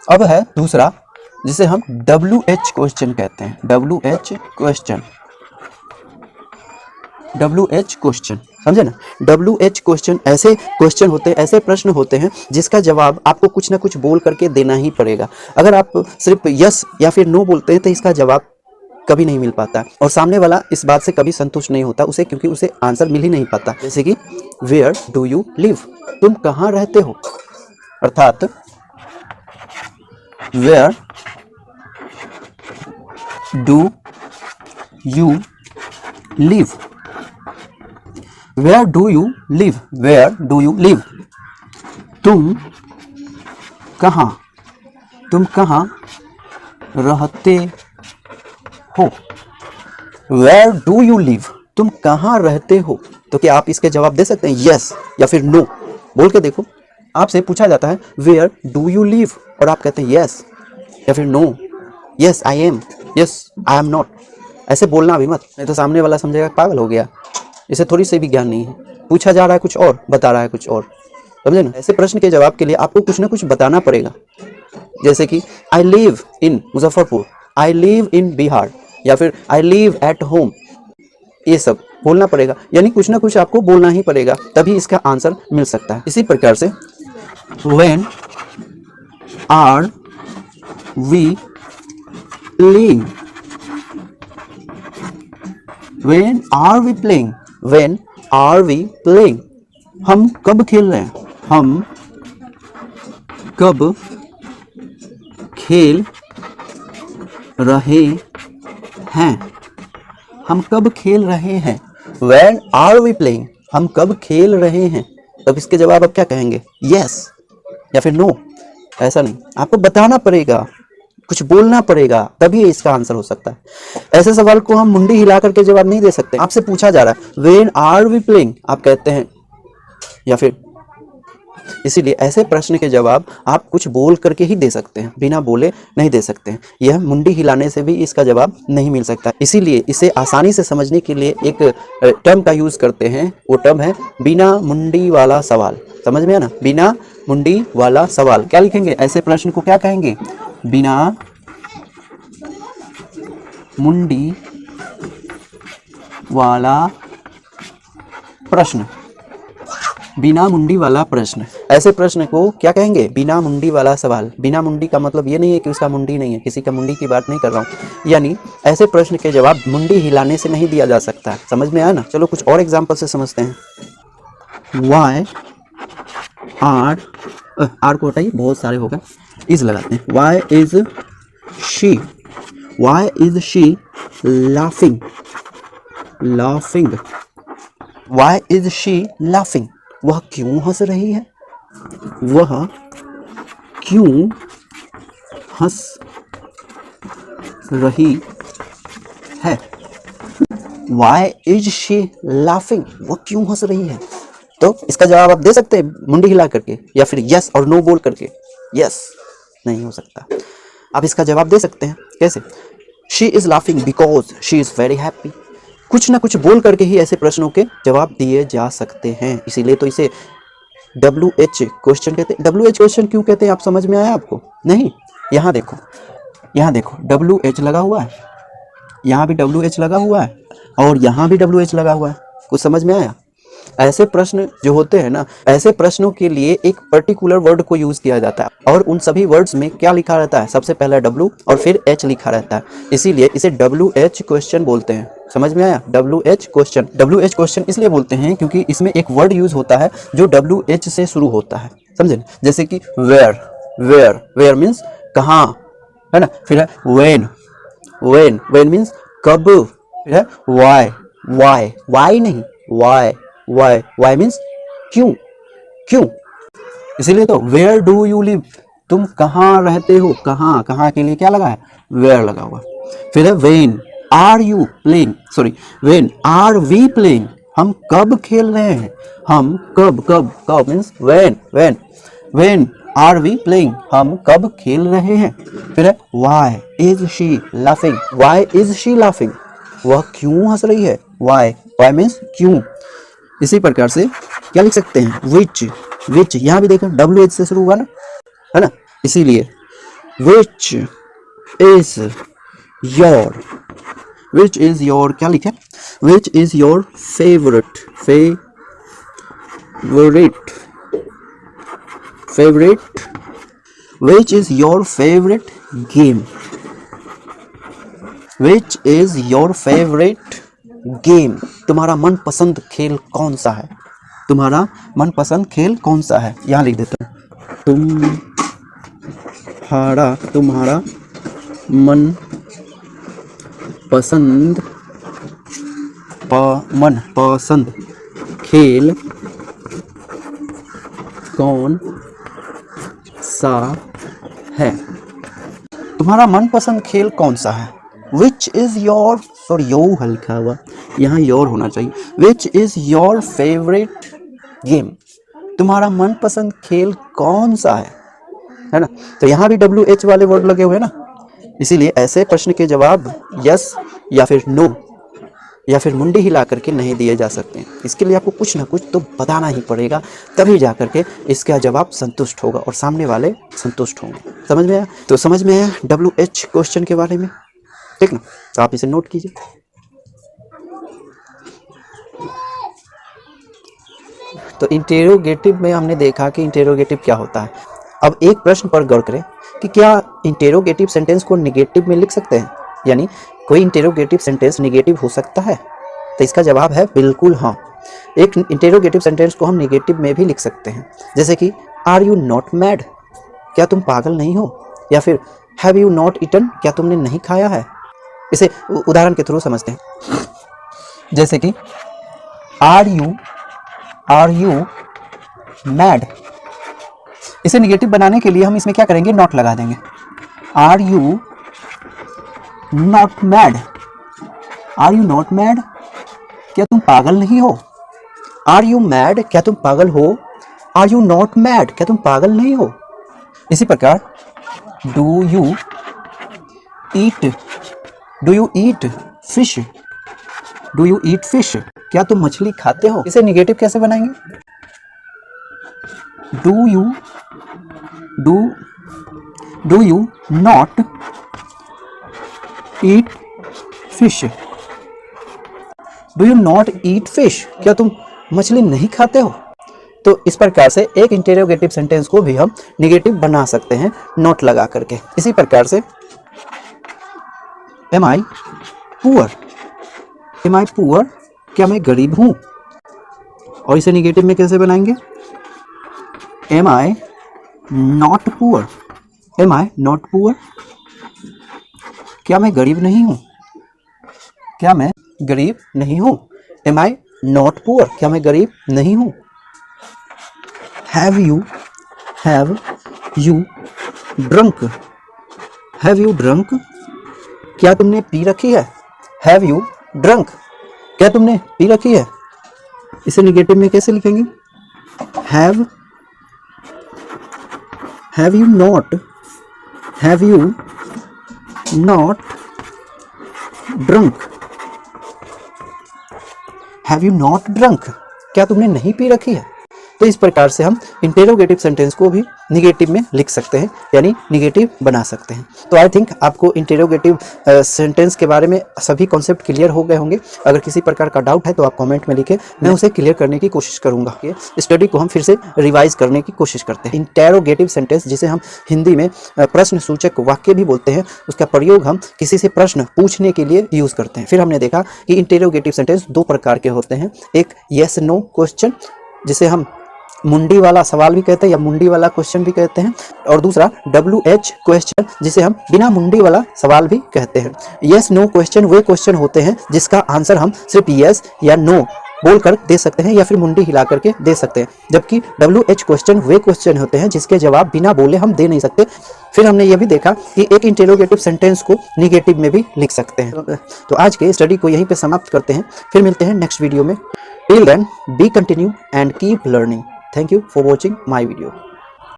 अब है दूसरा जिसे हम WH क्वेश्चन कहते हैं। WH क्वेश्चन, WH क्वेश्चन, समझे ना। WH क्वेश्चन ऐसे क्वेश्चन होते हैं, ऐसे प्रश्न होते हैं जिसका जवाब आपको कुछ ना कुछ बोल करके देना ही पड़ेगा। अगर आप सिर्फ यस या फिर नो बोलते हैं तो इसका जवाब कभी नहीं मिल पाता और सामने वाला इस बात से कभी संतुष्ट नहीं होता उसे, क्योंकि उसे आंसर मिल ही नहीं पाता। जैसे कि वेयर डू यू लिव, तुम कहाँ रहते हो, अर्थात where do you live, where do you live, where do you live, तुम कहाँ रहते हो, वेयर डू यू लिव, तुम कहाँ रहते हो। तो क्या आप इसके जवाब दे सकते हैं यस या फिर नो, बोल के देखो। आपसे पूछा जाता है वेयर डू यू लिव और आप कहते हैं यस या फिर no, yes I am, yes I am not. ऐसे बोलना भी मत, नहीं तो सामने वाला समझेगा पागल हो गया, इसे थोड़ी सी भी ज्ञान नहीं है, पूछा जा रहा है कुछ और, बता रहा है कुछ और, समझे ना। ऐसे प्रश्न के जवाब के लिए आपको कुछ ना कुछ बताना पड़ेगा। जैसे कि I live in Muzaffarpur, I live in Bihar, या फिर आई लिव एट होम, ये सब बोलना पड़ेगा। यानी कुछ ना कुछ आपको बोलना ही पड़ेगा, तभी इसका आंसर मिल सकता है। इसी प्रकार से when are we playing, when are we playing, when are we playing, हम कब खेल रहे हैं, हम कब खेल रहे हैं, हम कब खेल रहे हैं, When are we playing, हम कब खेल रहे हैं। तब इसके जवाब आप क्या कहेंगे, यस या फिर नो। ऐसा नहीं, आपको बताना पड़ेगा, कुछ बोलना पड़ेगा, तभी इसका आंसर हो सकता है। ऐसे सवाल को हम मुंडी हिला करके जवाब नहीं दे सकते। आपसे पूछा जा रहा है When are we playing, आप कहते हैं या फिर, इसीलिए ऐसे प्रश्न के जवाब आप कुछ बोल करके ही दे सकते हैं, बिना बोले नहीं दे सकते हैं। यह मुंडी हिलाने से भी इसका जवाब नहीं मिल सकता। इसीलिए इसे आसानी से समझने के लिए एक टर्म का यूज करते हैं, वो टर्म है बिना मुंडी वाला सवाल। समझ में है ना, बिना मुंडी वाला सवाल। क्या लिखेंगे ऐसे प्रश्न को, क्या कहेंगे, बिना मुंडी वाला प्रश्न, बिना मुंडी वाला प्रश्न। ऐसे प्रश्न को क्या कहेंगे, बिना मुंडी वाला सवाल। बिना मुंडी का मतलब ये नहीं है कि उसका मुंडी नहीं है, किसी का मुंडी की बात नहीं कर रहा हूँ। यानी ऐसे प्रश्न के जवाब मुंडी हिलाने से नहीं दिया जा सकता। समझ में आया ना। चलो कुछ और एग्जांपल से समझते हैं। वाई आर को हटाइए, बहुत सारे हो गए, इज लगाते हैं। Why is she laughing, why is she laughing, वह क्यों हंस रही है, वह क्यों हंस रही है। Why is she laughing, वह क्यों हंस रही है। तो इसका जवाब आप दे सकते हैं मुंडी हिला करके या फिर यस और नो बोल करके। यस नहीं हो सकता। आप इसका जवाब दे सकते हैं कैसे, She is laughing because she is very happy। कुछ ना कुछ बोल करके ही ऐसे प्रश्नों के जवाब दिए जा सकते हैं। इसीलिए तो इसे WH क्वेश्चन कहते हैं। WH क्वेश्चन क्यों कहते हैं, आप समझ में आया आपको? नहीं, यहाँ देखो WH लगा हुआ है, यहाँ भी WH लगा हुआ है और यहाँ भी WH लगा हुआ है। कुछ समझ में आया? ऐसे प्रश्न जो होते हैं ना, ऐसे प्रश्नों के लिए एक पर्टिकुलर वर्ड को यूज किया जाता है और उन सभी वर्ड्स में क्या लिखा रहता है, सबसे पहला W और फिर H लिखा रहता है। इसीलिए इसे WH क्वेश्चन बोलते हैं। समझ में आया? WH question. WH क्वेश्चन इसलिए बोलते हैं क्योंकि इसमें एक वर्ड यूज होता है जो WH से शुरू होता है। समझे? जैसे कि वेयर मीन्स कहाँ, है ना। फिर है व्हेन मीन्स कब। फिर है वाई नहीं, वाई मीन्स क्यों। इसीलिए तो वेयर डू यू लिव, तुम कहाँ रहते हो। कहाँ के लिए क्या लगा है, वेयर लगा हुआ। फिर है व्हेन आर वी प्लेइंग, हम कब खेल रहे हैं। हम कब means when are we playing, हम कब खेल रहे हैं। फिर है वाई इज शी लाफिंग, वह क्यों हंस रही है। वाई मीन्स क्यों। इसी प्रकार से क्या लिख सकते हैं, विच। यहाँ भी देखो WH से शुरू हुआ ना, है ना। इसीलिए विच इज योर क्या लिखे, which is your favourite which is your favourite game, which is your favourite game, तुम्हारा मनपसंद खेल कौन सा है, तुम्हारा मनपसंद खेल कौन सा है। यहां लिख देता हूं, तुम्हारा मन पसंद खेल कौन सा है, तुम्हारा मनपसंद खेल कौन सा है। विच इज योर, सॉरी यो हल्का हुआ, यहाँ योर होना चाहिए। Which is your favourite game, तुम्हारा मनपसंद खेल कौन सा है ना। तो यहाँ भी WH वाले वर्ड लगे हुए हैं ना, इसीलिए ऐसे प्रश्न के जवाब यस या फिर नो या फिर मुंडी हिला करके नहीं दिए जा सकते हैं। इसके लिए आपको कुछ ना कुछ तो बताना ही पड़ेगा, तभी जा करके इसका जवाब संतुष्ट होगा और सामने वाले संतुष्ट होंगे। समझ में आया? तो समझ में आया WH क्वेश्चन के बारे में, ठीक ना। तो आप इसे नोट कीजिए। तो इंटेरोगेटिव में हमने देखा कि इंटेरोगेटिव क्या होता है। अब एक प्रश्न पर गौर करें कि क्या इंटेरोगेटिव सेंटेंस को नेगेटिव में लिख सकते हैं, यानी कोई इंटेरोगेटिव सेंटेंस नेगेटिव हो सकता है। तो इसका जवाब है बिल्कुल हाँ। एक इंटेरोगेटिव सेंटेंस को हम नेगेटिव में भी लिख सकते हैं, जैसे कि आर यू नॉट मैड, क्या तुम पागल नहीं हो, या फिर हैव यू नॉट ईटन, क्या तुमने नहीं खाया है। इसे उदाहरण के थ्रू समझते हैं, जैसे कि आर यू मैड, इसे नेगेटिव बनाने के लिए हम इसमें क्या करेंगे, नॉट लगा देंगे। Are you not mad, are you not mad, क्या तुम पागल नहीं हो। आर यू मैड, क्या तुम पागल हो। आर यू नॉट मैड, क्या तुम पागल नहीं हो। इसी प्रकार do you eat fish, do you eat fish, क्या तुम मछली खाते हो। इसे नेगेटिव कैसे बनाएंगे, do you not eat fish, do you not eat fish, क्या तुम मछली नहीं खाते हो। तो इस प्रकार से एक इंटेरोगेटिव सेंटेंस को भी हम नेगेटिव बना सकते हैं नॉट लगा करके। इसी प्रकार से एम आई पुअर, क्या मैं गरीब हूं, और इसे नेगेटिव में कैसे बनाएंगे, एम आई नॉट पुअर, क्या मैं गरीब नहीं हूं, क्या मैं गरीब नहीं हूं। एम आई नॉट पुअर, क्या मैं गरीब नहीं हूं। हैव यू ड्रंक, क्या तुमने पी रखी है। हैव यू ड्रंक, क्या तुमने पी रखी है। इसे नेगेटिव में कैसे लिखेंगे, have you not drunk, have you not drunk, क्या तुमने नहीं पी रखी है। तो इस प्रकार से हम इंटेरोगेटिव सेंटेंस को भी निगेटिव में लिख सकते हैं, यानी निगेटिव बना सकते हैं। तो आई थिंक आपको इंटेरोगेटिव सेंटेंस के बारे में सभी कॉन्सेप्ट क्लियर हो गए होंगे। अगर किसी प्रकार का डाउट है तो आप कमेंट में लिखें, मैं उसे क्लियर करने की कोशिश करूंगा। स्टडी को हम फिर से रिवाइज करने की कोशिश करते हैं। इंटेरोगेटिव सेंटेंस, जिसे हम हिंदी में प्रश्न सूचक वाक्य भी बोलते हैं, उसका प्रयोग हम किसी से प्रश्न पूछने के लिए यूज करते हैं। फिर हमने देखा कि इंटेरोगेटिव सेंटेंस दो प्रकार के होते हैं, एक येस नो क्वेश्चन, जिसे हम मुंडी वाला सवाल भी कहते हैं या मुंडी वाला क्वेश्चन भी कहते हैं, और दूसरा WH क्वेश्चन, जिसे हम बिना मुंडी वाला सवाल भी कहते हैं। यस नो क्वेश्चन वे क्वेश्चन होते हैं जिसका आंसर हम सिर्फ यस या नो बोलकर दे सकते हैं या फिर मुंडी हिला करके दे सकते हैं, जबकि WH क्वेश्चन वे क्वेश्चन होते हैं जिसके जवाब बिना बोले हम दे नहीं सकते। फिर हमने यह भी देखा कि एक इंटेरोगेटिव सेंटेंस को निगेटिव में भी लिख सकते हैं। तो आज के स्टडी को यहीं पे समाप्त करते हैं, फिर मिलते हैं नेक्स्ट वीडियो में। Till then be continue and keep learning. Thank you for watching my video.